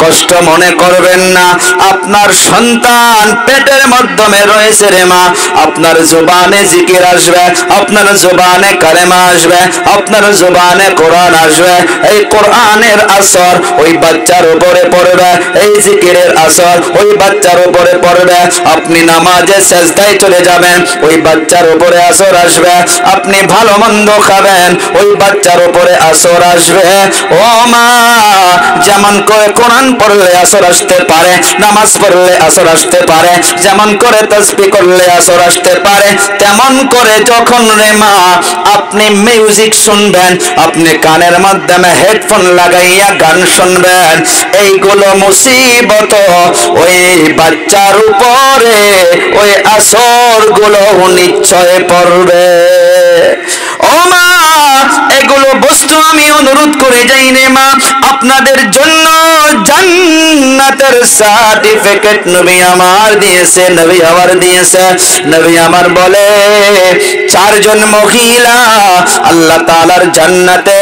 কষ্ট মনে করবেন না, আপনার সন্তান পেটের মাধ্যমে রয়েছে রে মা। আপনার জবানে জিকির আসবে, আপনার জবানে কালেমা আসবে, আপনার জবানে কোরআন আসবে। এই কোরআনের আসর ওই বাচ্চার উপরে পড়বে, এই জিকিরের আসর ওই বাচ্চার উপরে পড়বে। আপনি নামাজে সেজদায় চলে যাবেন, ওই বাচ্চার উপরে আসর আসবে। আপনি ভালো মন্দ খাবেন, ওই বাচ্চার উপরে আসর আসবে। ও মা, যেমন করে কোরআন পড়লে আসর আসতে পারে, নামাজ পড়লে আসর আসতে পারে, যেমন করে তাসবিহ করলে আসর আসতে পারে, তেমন করে যখন রে মা আপনি মিউজিক শুনবেন, আপনি কানের মাধ্যমে হেডফোন লাগাইয়া গান শুনবেন, এইগুলো মুসিবত ওই বাচ্চার উপরে ওই আসর গুলো নিশ্চয় পড়বে। ও মা, এগুলো বস্তু আমি অনুরোধ করে যাই রে মা, আপনাদের জন্য জান্নাতের সার্টিফিকেট নবী আমার দিয়েছে, নবী আমার দিয়েছে। নবী আমার বলে 4 জন মহিলা আল্লাহ তাআলার জান্নাতে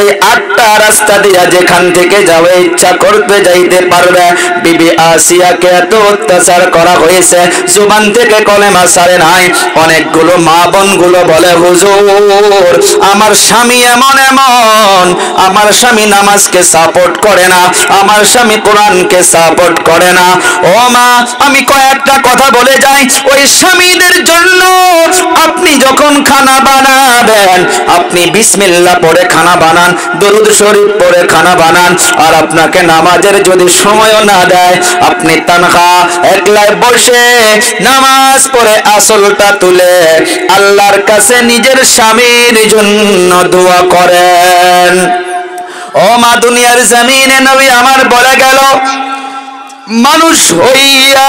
এই 8টা রাস্তা দিয়া যেখান থেকে যাবে ইচ্ছা করতে যাইতে পারবে। বিবি আসিয়াকে এত অত্যাচার করা হয়েছে, জুবান থেকে কলেমা ছাড়ে নাই। অনেকগুলো মা বোন গুলো বলে, হুজুর আমার স্বামী এমন এমন, আমার স্বামী নামাজকে সাপোর্ট করে না, আমার স্বামী কোরআনকে সাপোর্ট করে না। ও মা, আমি কয়েকটা কথা বলে যাই। ওই স্বামীদের জন্য আপনি যখন খানা বানাবেন, আপনি বিসমিল্লাহ পড়ে খানা বানান, দরুদ শরীফ পড়ে খানা বানান। আর আপনাকে নামাজের যদি সময়ও না দেয়, আপনি তানহা একলাই বসে নামাজ পড়ে আসলটা তুলে আল্লাহর কাছে নিজের স্বামীর জন্য দোয়া করেন। ও মা, দুনিয়ার জমিনে নবী আমার বলে গেল, মানুষ হইয়া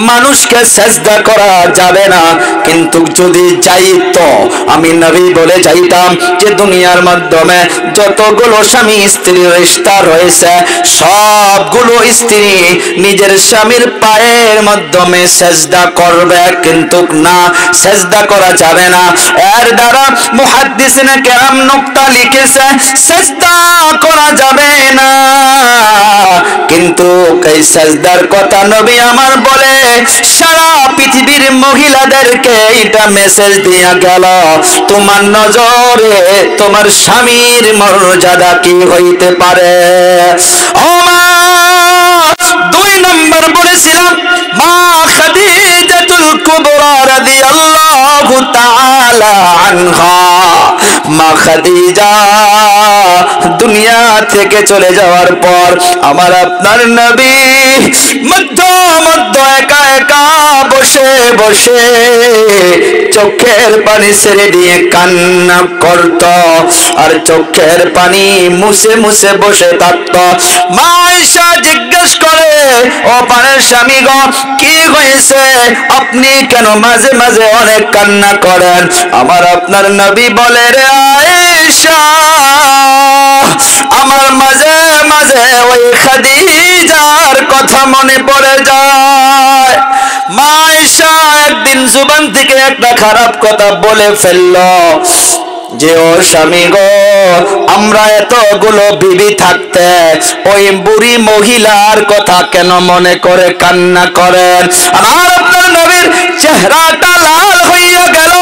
মানুষকে সেজদা করা যাবে না, কিন্তু যদি যাইতো আমি নবী বলে যাইতাম যে দুনিয়ার মাধ্যমে যতগুলো স্বামী স্ত্রীর রিশতা রয়েছে সবগুলো স্ত্রী নিজের স্বামীর পায়ের মাধ্যমে সেজদা করবে, কিন্তু না, সেজদা করা যাবে না। এর দ্বারা মুহাদ্দিসিনে কেরাম নুকতা লিখেছে, সেজদা করা যাবে না, কিন্তু এই সেজদার কথা নবী আমার বলে সারা পৃথিবীর মহিলাদেরকে এটা মেসেজ দিয়া গেল, তোমার নজরে তোমার স্বামীর মর্যাদা কি হইতে পারে। ও মা, 2 নম্বর বলেছিলাম মা খাদিজাতুল কুবরা রাদিয়াল্লাহু তাআলা আনহা। মা খাদিজা দুনিয়া থেকে চলে যাওয়ার পর আমার আপনার নবী মধ্যে একা একা বসে বসে চোখের পানি ছেড়ে দিয়ে কান্না করত, আর চোখের পানি মুছে মুছে বসে থাকত। মা আয়েশা জিজ্ঞেস করে, ও পানের স্বামী গো, কি হয়েছে? আপনি কেন মাঝে মাঝে অনেক কান্না করেন? আমার আপনার নবী বলে, রে আয়েশা, আমার মাঝে মাঝে ওই খাদিজার কথা মনে পড়ে যায়। মা আয়েশা একদিন জুবান থেকে একটা খারাপ কথা বলে ফেলল যে, ও স্বামী গো, আমরা এতগুলো বিবি থাকতে ওই বুড়ি মহিলার কথা কেন মনে করে কান্না করেন? আমার আপনার নবীর চেহারাটা লাল হইয়া গেল।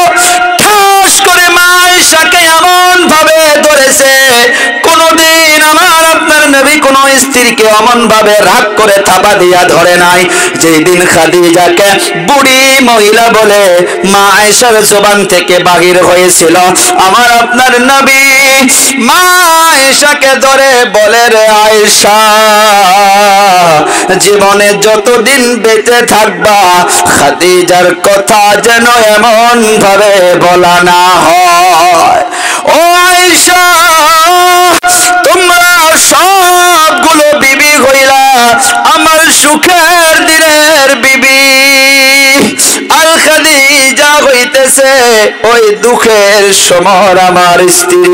ঠাস করে মা আয়েশাকে এমন ভাবে ধরেছে, কোনদিন আমার আপনার নবী কোন স্ত্রীকে অমন ভাবে রাগ করে থাবা দিয়া ধরে নাই। যেদিন খাদিজাকে বুড়ি মহিলা বলে মা আয়েশার জবান থেকে বাহির হয়েছিল, আমার আপনার নবী মা আয়েশাকে ধরে বলে, রে আয়েশা, জীবনে যতদিন বেঁচে থাকবা খাদিজার কথা যেন এমন ভাবে বলা না হয়। ও আয়েশা, তোমরা সবগুলো বিবি হইলা আমার সুখের দিনের বিবি, আর খাদিজা হইতেছে ওই দুঃখের সময় আমার স্ত্রী,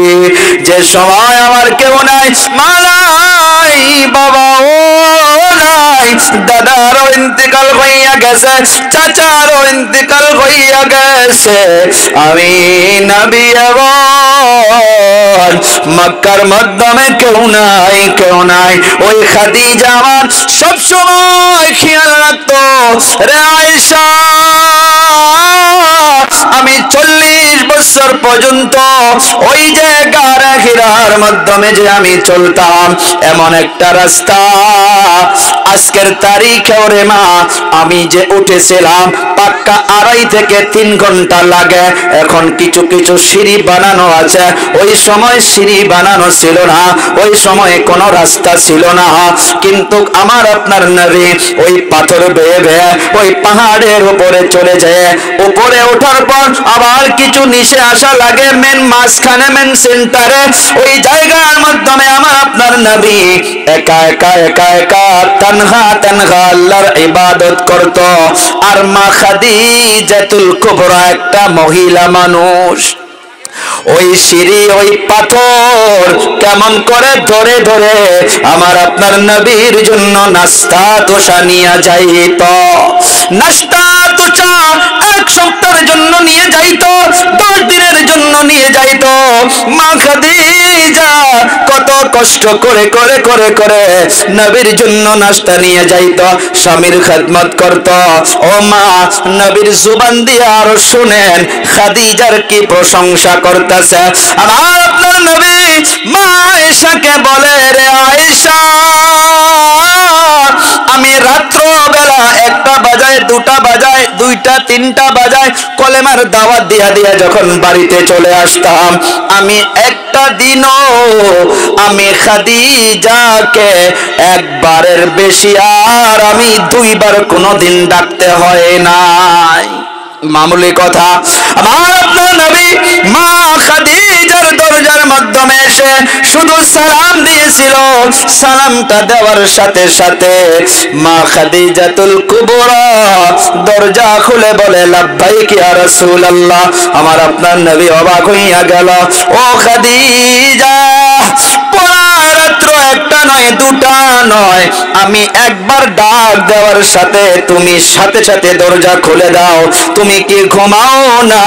যে সময় আমার কেউ নাই, মা নাই, বাবাও নাই, দাদারও ইন্তেকাল হইয়া গেছে, চাচারও ইন্তেকাল হইয়া গেছে, আমি নবী এবং মক্কার মাধ্যমে কেউ নাই। ওই খাদিজা আমার সবসময় খেয়াল রাখতো, রে আয়েশা, আমি 40 বছর পর্যন্ত ওই যে গারা হিরার মাধ্যমে যে আমি চলতাম, এমন একটা রাস্তা আজকের তারিখেও রে মা আমি যে উঠেছিলাম পাক্কা 2.5 থেকে 3 ঘন্টা লাগে। এখন কিছু কিছু সিঁড়ি বানানো আছে, ওই সময় সিঁড়ি বানানো ছিল না, ওই সময় কোনো রাস্তা ছিল না, কিন্তু আমার আপনার নবী ওই পাথর বেয়ে বেয়ে ওই পাহাড়ের উপরে চলে যায়। উপরে ওঠার পর আবার কিছু নিচে আসা লাগে, মেন মাঝখানে, মেন সেন্টারে, ওই জায়গার মাধ্যমে আমার আপনার নবী একা একা একা একা তানহা তানহা আল্লাহর ইবাদত করত। আর মা খাদিজাতুল কুবরা একটা মহিলা মানুষ, ওই সিঁড়ি ওই পাথর কেমন করে ধরে ধরে আমার আপনার নবীর জন্য নাস্তা তোষা নিয়ে যাইত। নাস্তা তোষা 1 সপ্তাহের জন্য নিয়ে যাইত, 10 দিনের জন্য নিয়ে যাইত। মা খাদিজা কত কষ্ট করে করে করে করে নবীর জন্য নাস্তা নিয়ে যাইত, স্বামীর খেদমত করত। ও মা, নবীর জুবান দিয়ে আরো শুনেন খাদিজার কি প্রশংসা করতেছে। আমার আপনার নবী মা আয়েশাকে বলে, রে আয়েশা, আমি রাত্র বেলা 1টা বাজায়, 2টা বাজায়, 2টা 3টা বাজায় কলেমার দাওয়াত দিয়া দিয়া যখন বাড়িতে চলে আসতাম, আমি একটা দিনও আমি খাদিজাকে একবারের বেশি আর আমি 2 বার কোনোদিন ডাকতে হয় নাই। মামুলি কথা। আমার আপনার নবী মা খাদিজার দরজার মাধ্যমে এসে শুধু সালাম দিয়েছিল, সালামটা দেওয়ার সাথে সাথে মা খাদিজাতুল কুবরা দরজা খুলে বলে, লাব্বাইক ইয়া রাসূলুল্লাহ। আমার আপনার নবী অবাক হইয়া গেল, ও খাদিজা, রাত্র 1টা নয়, 2টা নয়, আমি একবার ডাক দেওয়ার সাথে তুমি সাথে সাথে দরজা খুলে দাও, তুমি কি ঘুমাও না?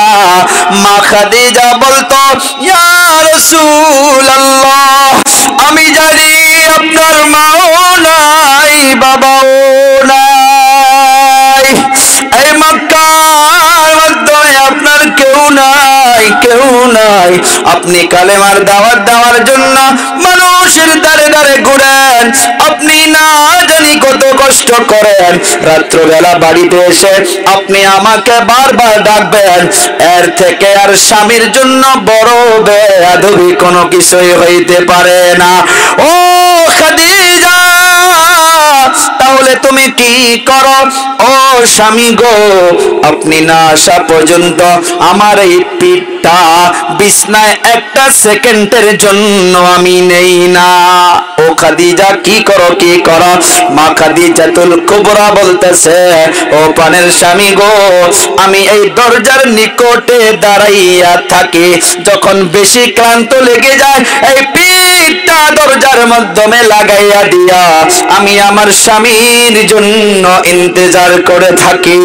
মা খাদিজা বলতো, ইয়া রাসূলুল্লাহ, আমি জানি আপনার মাও নাই, বাবাও নাই, এই মক্কার মাধ্যমে আপনার কেউ নাই, কেউ নাই। আপনি কালেমার দাওয়াত দেওয়ার জন্য মানুষের দ্বারে দ্বারে ঘুরেন, আপনি না জানি কত কষ্ট করেন, রাত্রবেলা বাড়িতে এসে আপনি আমাকে বারবার ডাকবেন, এর থেকে আর স্বামীর জন্য বড় বেয়াদবি কোনো কিছুই হইতে পারে না। ও খাদিজা, তাহলে তুমি কি করো? ও স্বামী গো, আপনি না আসা পর্যন্ত আমার এই পিঠটা বিছনায় একটা সেকেন্ডের জন্য আমি নেই না। ও খাদিজা, কি করো কি করো? মা খাদিজাতুল কুবরা বলতেছে, ও প্রাণের স্বামী গো, আমি এই দরজার নিকটে দাঁড়াইয়া থাকি, যখন বেশি ক্লান্ত লেগে যায় এই পিঠটা দরজার মাধ্যমে লাগাইয়া দিয়া আমি আমার স্বামীর জন্য ইন্তজার করে থাকি।